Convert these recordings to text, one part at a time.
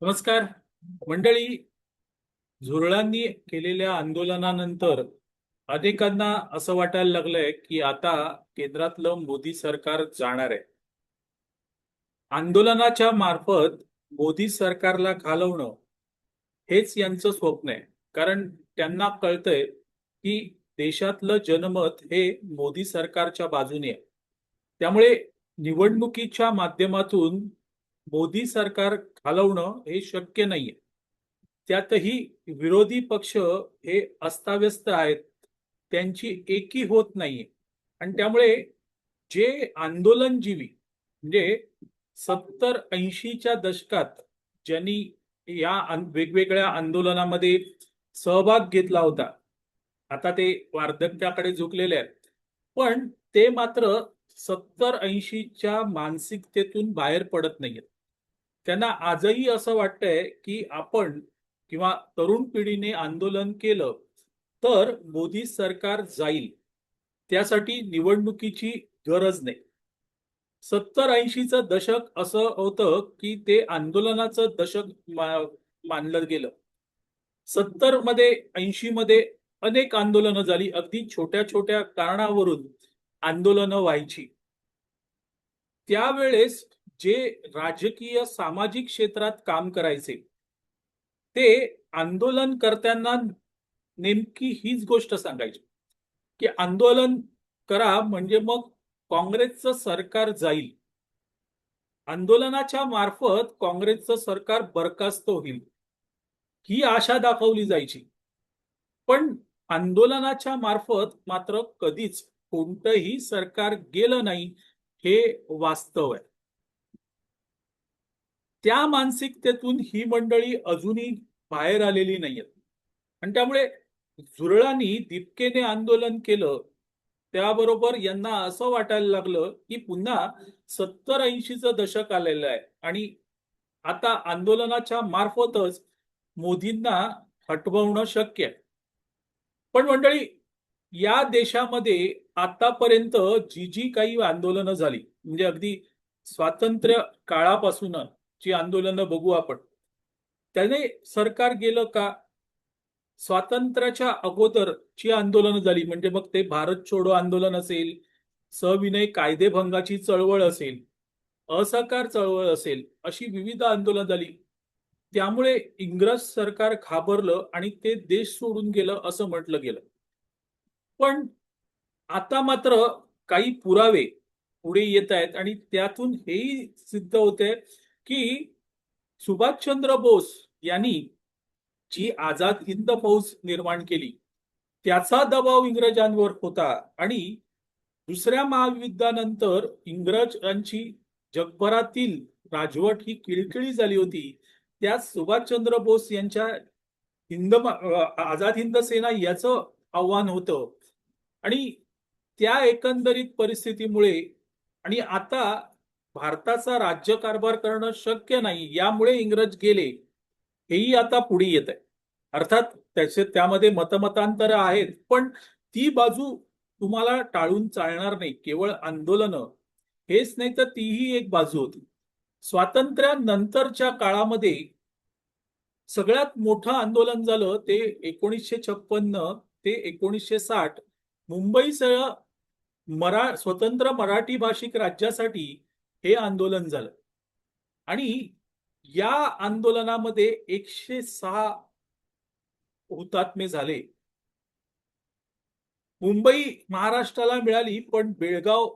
नमस्कार मंडळी. झुरळांनी केलेल्या आंदोलनानंतर अनेकांना असं वाटायला लागलंय की आता केंद्रातलं मोदी सरकार जाणार आहे. आंदोलनाच्या मार्फत मोदी सरकारला घालवणं हेच यांचं स्वप्न आहे. कारण त्यांना कळतंय की देशातलं जनमत हे मोदी सरकारच्या बाजूने आहे. त्यामुळे निवडणुकीच्या माध्यमातून मोदी सरकार घालवणं हे शक्य नाहीये. त्यातही विरोधी पक्ष हे अस्ताव्यस्त आहेत, त्यांची एकी होत नाहीये. आणि त्यामुळे जे आंदोलनजीवी म्हणजे 70-80च्या दशकात ज्यांनी या वेगवेगळ्या आंदोलनामध्ये सहभाग घेतला होता, आता ते वार्धक्याकडे झुकलेले आहेत. पण ते मात्र 70-80च्या मानसिकतेतून बाहेर पडत नाहीयेत. त्यांना आजही असं वाटतंय की आपण किंवा तरुण पिढीने आंदोलन केलं तर मोदी सरकार जाईल. त्यासाठी निवडणुकीची गरज नाही. 70-80चं दशक असं होतं की ते आंदोलनाचं दशक मानलं गेलं. 70 मध्ये 80 मध्ये अनेक आंदोलनं झाली. अगदी छोट्या छोट्या कारणावरून आंदोलनं व्हायची. त्यावेळेस जे राजकीय सामाजिक क्षेत्रात काम करायचे ते आंदोलनकर्त्यांना नेमकी हीच गोष्ट सांगायची की आंदोलन करा म्हणजे मग काँग्रेसचं सरकार जाईल. आंदोलनाच्या मार्फत काँग्रेसचं सरकार बरखास्त होईल ही आशा दाखवली जायची. पण आंदोलनाच्या मार्फत मात्र कधीच कोणतंही सरकार गेलं नाही हे वास्तव आहे. त्या मानसिकतेतून ही मंडळी अजूनही बाहेर आलेली नाहीयेत. आणि त्यामुळे झुरळांनी दिपकेने आंदोलन केलं. त्याबरोबर यांना असं वाटायला लागलं की पुन्हा 70-80चं दशक आलेलं आहे आणि आता आंदोलनाच्या मार्फतच मोदींना हटवणं शक्य आहे. पण मंडळी, या देशामध्ये आतापर्यंत जी जी काही आंदोलनं झाली म्हणजे अगदी स्वातंत्र्य काळापासून जी आंदोलनं बघू आपण, त्याने सरकार गेलं का? स्वातंत्र्याच्या अगोदरची आंदोलनं झाली म्हणजे मग ते भारत छोडो आंदोलन असेल, सविनय कायदेभंगाची चळवळ असेल, असहकार चळवळ असेल, अशी विविध आंदोलनं झाली. त्यामुळे इंग्रज सरकार घाबरलं आणि ते देश सोडून गेलं असं म्हटलं गेलं. पण आता मात्र काही पुरावे पुढे येत आहेत आणि त्यातून हेही सिद्ध होते की सुभाषचंद्र बोस यांनी जी आझाद हिंद फौज निर्माण केली त्याचा दबाव इंग्रजांवर होता. आणि दुसऱ्या महायुद्धानंतर इंग्रजांची जगभरातील राजवट ही किळकिळी झाली होती. त्यात सुभाषचंद्र बोस यांच्या आझाद हिंद सेना याचं आव्हान होतं. आणि त्या एकंदरीत परिस्थितीमुळे आणि आता भारताचा राज्यकारभार करणं शक्य नाही यामुळे इंग्रज गेले हेही आता पुढे येत आहे. अर्थात त्यामध्ये मतमतांतर आहेत पण ती बाजू तुम्हाला टाळून चालणार नाही. केवळ आंदोलनं हेच नाही तर तीही एक बाजू होती. स्वातंत्र्यानंतरच्या काळामध्ये सगळ्यात मोठं आंदोलन झालं ते 1956 ते 1960 मुंबईसह स्वतंत्र मराठी भाषिक राज्यासाठी हे आंदोलन झालं. आणि या आंदोलनामध्ये 106 हुतात्मे झाले. मुंबई महाराष्ट्राला मिळाली पण बेळगाव,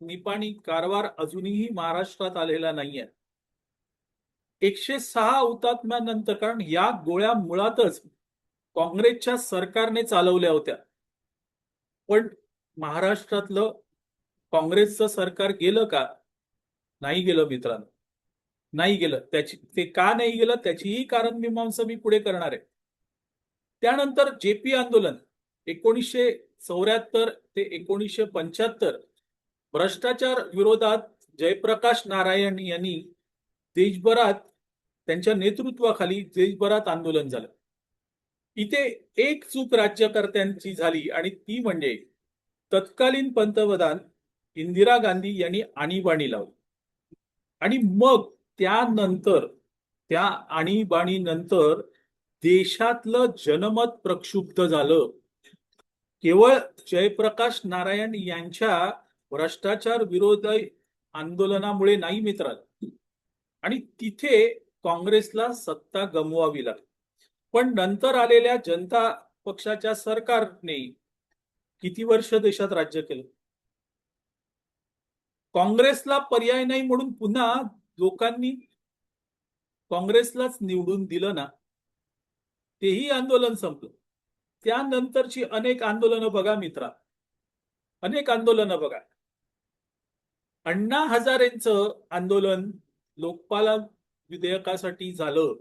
निपाणी, कारवार अजूनही महाराष्ट्रात आलेला नाहीये. 106 हुतात्म्यानंतर, कारण या गोळ्या मुळातच काँग्रेसच्या सरकारने चालवल्या होत्या. पण महाराष्ट्रातलं काँग्रेसचं सरकार गेलं का? नाही गेलं मित्रांनो, नाही गेलं. ते का नाही गेलं त्याचीही कारण मीमांसा मी पुढे करणार आहे. त्यानंतर जेपी आंदोलन 1974 ते 1975 भ्रष्टाचार विरोधात जयप्रकाश नारायण यांनी देशभरात त्यांच्या नेतृत्वाखाली देशभरात आंदोलन झालं. इथे एक चूक राज्यकर्त्यांची झाली आणि ती म्हणजे तत्कालीन पंतप्रधान इंदिरा गांधी यांनी आणीबाणी लावली. आणि मग त्यानंतर त्या आणीबाणीनंतर देशातलं जनमत प्रक्षुब्ध झालं. केवळ जयप्रकाश नारायण यांच्या भ्रष्टाचार विरोधी आंदोलनामुळे नाही मित्रांनो, आणि तिथे काँग्रेसला सत्ता गमवावी लागली. पण नंतर आलेल्या जनता पक्षाच्या सरकारने किती वर्ष देशात राज्य केलं? काँग्रेसला पर्याय नाही म्हणून पुन्हा लोकांनी काँग्रेसलाच निवडून दिलं ना, तेही आंदोलन संपलं. त्यानंतरची अनेक आंदोलनं बघा मित्रा, अनेक आंदोलनं बघा. अण्णा हजारेंचं आंदोलन लोकपाल विधेयकासाठी झालं.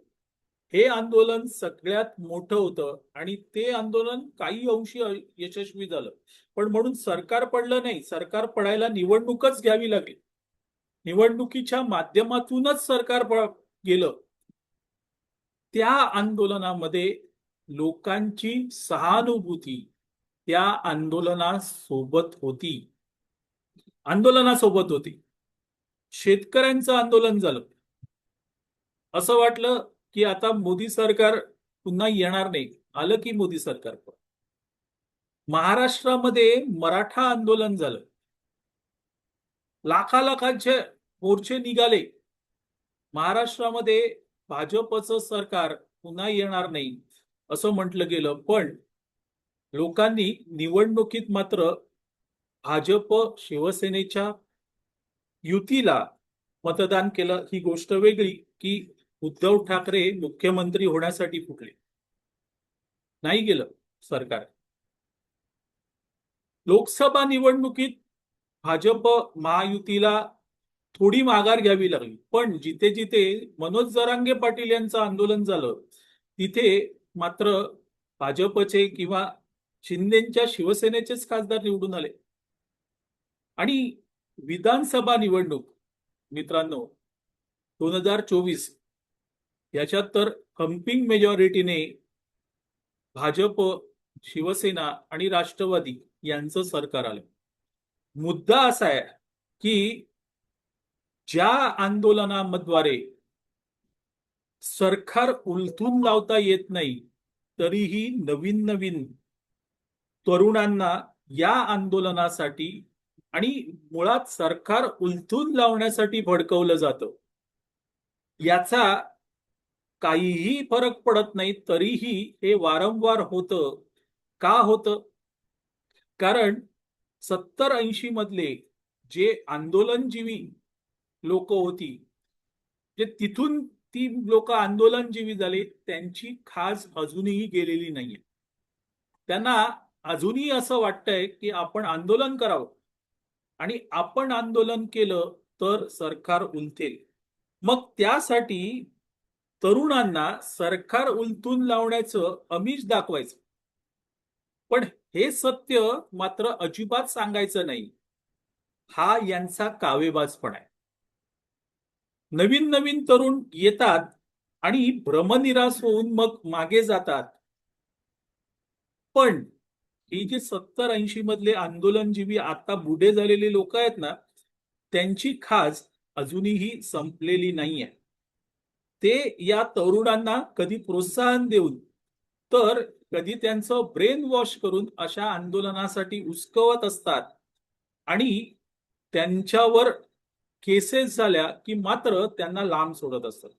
हे आंदोलन सगळ्यात मोठं होतं आणि ते आंदोलन काही अंशी यशस्वी झालं. पण म्हणून सरकार पडलं नाही. सरकार पडायला निवडणूकच घ्यावी लागली. निवडणुकीच्या माध्यमातूनच सरकार गेलं. त्या आंदोलनामध्ये लोकांची सहानुभूती त्या आंदोलनासोबत होती. शेतकऱ्यांचं आंदोलन झालं. असं वाटलं की आता मोदी सरकार पुन्हा येणार नाही. आलं की मोदी सरकार. महाराष्ट्रामध्ये मराठा आंदोलन झालं. लाखांचे मोर्चे निघाले. महाराष्ट्रामध्ये भाजपचं सरकार पुन्हा येणार नाही असं म्हटलं गेलं. पण लोकांनी निवडणुकीत मात्र भाजप शिवसेनेच्या युतीला मतदान केलं. ही गोष्ट वेगळी की उद्धव ठाकरे मुख्यमंत्री होण्यासाठी फुटले. नाही गेलं सरकार. लोकसभा निवडणुकीत भाजप महायुतीला थोडी माघार घ्यावी लागली. पण जिथे जिथे मनोज जरांगे पाटील यांचं आंदोलन झालं तिथे मात्र भाजपचे किंवा शिंदेच्या शिवसेनेचेच खासदार निवडून आले. आणि विधानसभा निवडणूक मित्रांनो 2024 याच्यात तर हम्पिंग मेजॉरिटीने भाजप, शिवसेना आणि राष्ट्रवादी यांचं सरकार आलं. मुद्दा असा आहे की ज्या आंदोलनाद्वारे सरकार उलथून लावता येत नाही, तरीही नवीन नवीन तरुणांना या आंदोलनासाठी आणि मुळात सरकार उलथून लावण्यासाठी भडकवलं जातं. याचा काहीही फरक पडत नाही, तरीही हे वारंवार होतं. का होतं? कारण 70-80 मधले जे आंदोलनजीवी लोक होती, जे तिथून ती लोक आंदोलनजीवी झाले, त्यांची खास अजूनही गेलेली नाहीये. त्यांना अजूनही असं वाटतंय की आपण आंदोलन करावं आणि आपण आंदोलन केलं तर सरकार उलथेल. मग त्यासाठी तरुणांना सरकार उलथून लावण्याचं आमिष दाखवायचं. पण हे सत्य मात्र अजिबात सांगायचं नाही. हा यांचा कावेबाजपणा आहे. नवीन नवीन तरुण येतात आणि भ्रमनिरास होऊन मग मागे जातात. पण ही जी 70-80 मधले आंदोलनजीवी आता बुडे झालेले लोक आहेत ना, त्यांची खास अजूनही संपलेली नाहीये. ते या तरुणांना कधी प्रोत्साहन देऊन तर कधी त्यांचं ब्रेन वॉश करून अशा आंदोलनासाठी उस्कवत असतात. आणि त्यांच्यावर केसेस झाल्या की मात्र त्यांना लांब सोडत असतात.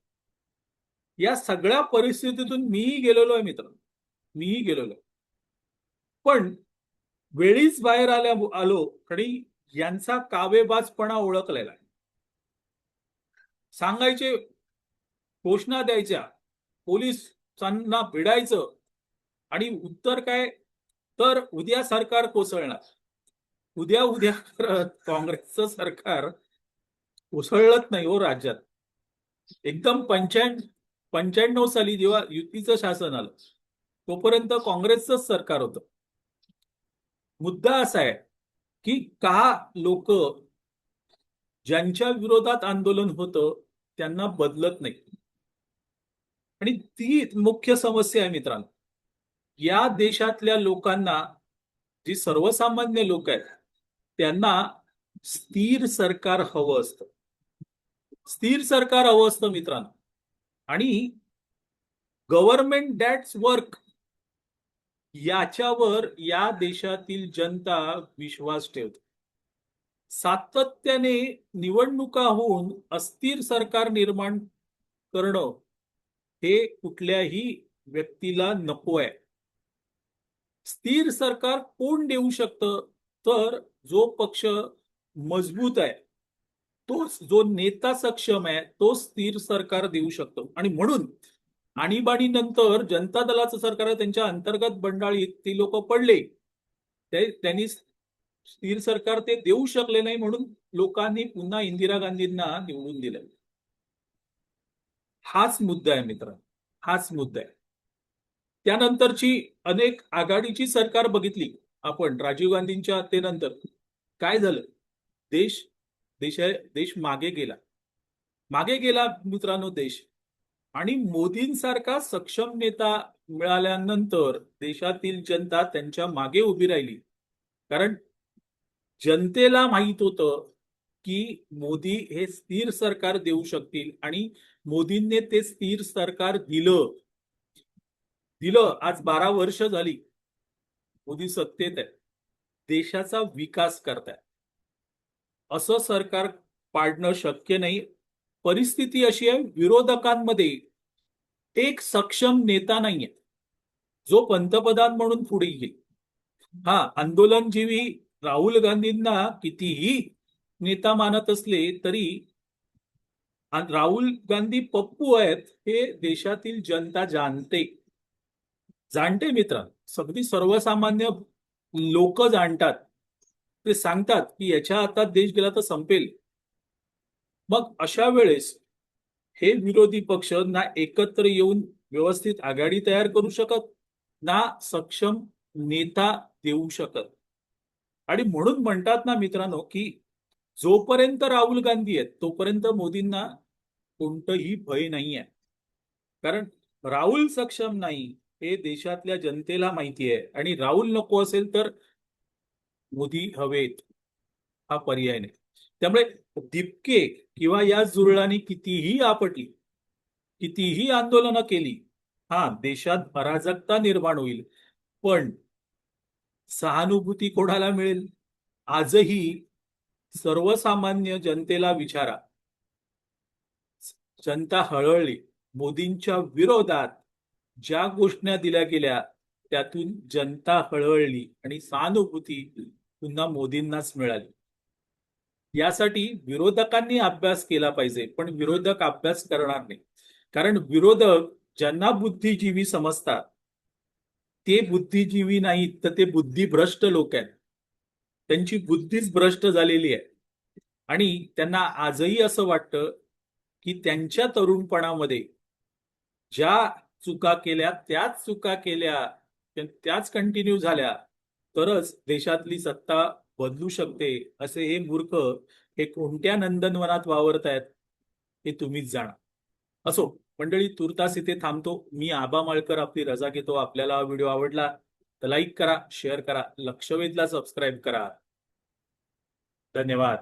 या सगळ्या परिस्थितीतून मीही गेलेलो आहे मित्र, मीही गेलेलो. पण वेळीच बाहेर आलो आणि यांचा कावेबाजपणा ओळखलेला आहे. सांगायचे, घोषणा द्यायच्या, पोलिसांना भिडायचं आणि उत्तर काय? तर उद्या सरकार कोसळणार. उद्या उद्या काँग्रेसचं सरकार कोसळलंच नाही हो राज्यात. एकदम 95 साली जेव्हा युतीचं शासन आलं तोपर्यंत काँग्रेसचं सरकार होतं. मुद्दा असा आहे की का लोक ज्यांच्या विरोधात आंदोलन होतं त्यांना बदलत नाही. आणि ती मुख्य समस्या आहे मित्रांनो. या देशातल्या लोकांना, जी सर्वसामान्य लोक आहेत, त्यांना स्थिर सरकार हवं असतं. स्थिर सरकार हवं असतं मित्रांनो. आणि गव्हर्नमेंट दॅट्स वर्क याच्यावर या देशातील जनता विश्वास ठेवते. सातत्याने निवडणुका होऊन अस्थिर सरकार निर्माण करणं हे कुठल्याही व्यक्तीला नको आहे. स्थिर सरकार कोण देऊ शकतं? तर जो पक्ष मजबूत आहे, तोच, जो नेता सक्षम आहे, तो स्थिर सरकार देऊ शकतो. आणि म्हणून आणीबाणीनंतर जनता दलाचं सरकार त्यांच्या अंतर्गत बंडाळीत ती लोक पडले. त्यांनी स्थिर सरकार ते देऊ शकले नाही, म्हणून लोकांनी पुन्हा इंदिरा गांधींना निवडून दिलं. हाच मुद्दा आहे मित्र, हाच मुद्दा आहे. त्यानंतरची अनेक आघाडीची सरकार बघितली आपण राजीव गांधींच्या हत्येनंतर. काय झालं? देश देश देश मागे गेला, मागे गेला मित्रांनो देश. आणि मोदींसारखा सक्षम नेता मिळाल्यानंतर देशातील जनता त्यांच्या मागे उभी राहिली. कारण जनतेला माहित होतं की मोदी हे स्थिर सरकार देऊ शकतील, आणि मोदींनी ते स्थिर सरकार दिलं. आज 12 वर्ष झाली मोदी सत्तेत आहे, देशाचा विकास करताय. असं सरकार पाडणं शक्य नाही. परिस्थिती अशी आहे, विरोधकांमध्ये एक सक्षम नेता नाहीये जो पंतप्रधान म्हणून पुढे येईल. हा, आंदोलनजीवी राहुल गांधींना कितीही नेता मानत असले तरी राहुल गांधी पप्पू आहेत हे देशातील जनता जाणते मित्र. अगदी सर्वसामान्य लोक जाणतात. ते सांगतात की याच्या हातात देश गेला तर संपेल. मग अशा वेळेस हे विरोधी पक्ष ना एकत्र येऊन व्यवस्थित आघाडी तयार करू शकत, ना सक्षम नेता देऊ शकत. आणि म्हणून म्हणतात ना मित्रांनो की जोपर्यंत राहुल गांधी आहेत तोपर्यंत मोदींना कोणतंही भय नाही आहे. कारण राहुल सक्षम नाही हे देशातल्या जनतेला माहिती आहे. आणि राहुल नको असेल तर मोदी हवेत, हा पर्याय नाही. त्यामुळे दिपके किंवा या जुरळांनी कितीही आपटली, कितीही आंदोलनं केली, हा, देशात अराजकता निर्माण होईल, पण सहानुभूती कोणाला मिळेल? आजही सर्वसामान्य जनतेला विचारा. जनता हळहळली. मोदींच्या विरोधात ज्या घोषणा दिल्या गेल्या त्यातून जनता हळहळली आणि सहानुभूती पुन्हा मोदींनाच मिळाली. यासाठी विरोधकांनी अभ्यास केला पाहिजे, पण विरोधक अभ्यास करणार नाही. कारण विरोधक ज्यांना बुद्धिजीवी समजतात ते बुद्धिजीवी नाहीत, तर ते बुद्धिभ्रष्ट लोक आहेत. त्यांची बुद्धीच भ्रष्ट झालेली आहे. आणि त्यांना आजही असं वाटतं की त्यांच्या तरुणपणामध्ये ज्या चुका केल्या त्याच चुका केल्या, त्याच कंटिन्यू झाल्या तरच देशातली सत्ता बदलू शकते. असे हे मूर्ख हे कोणत्या नंदनवनात वावरतायत हे तुम्हीच जाणा. असो मंडळी, तुर्तास इथे थांबतो. मी आबा माळकर आपली रजा घेतो. आपल्याला हा व्हिडिओ आवडला तर लाईक करा, शेअर करा, लक्षवेधला सबस्क्राईब करा. धन्यवाद.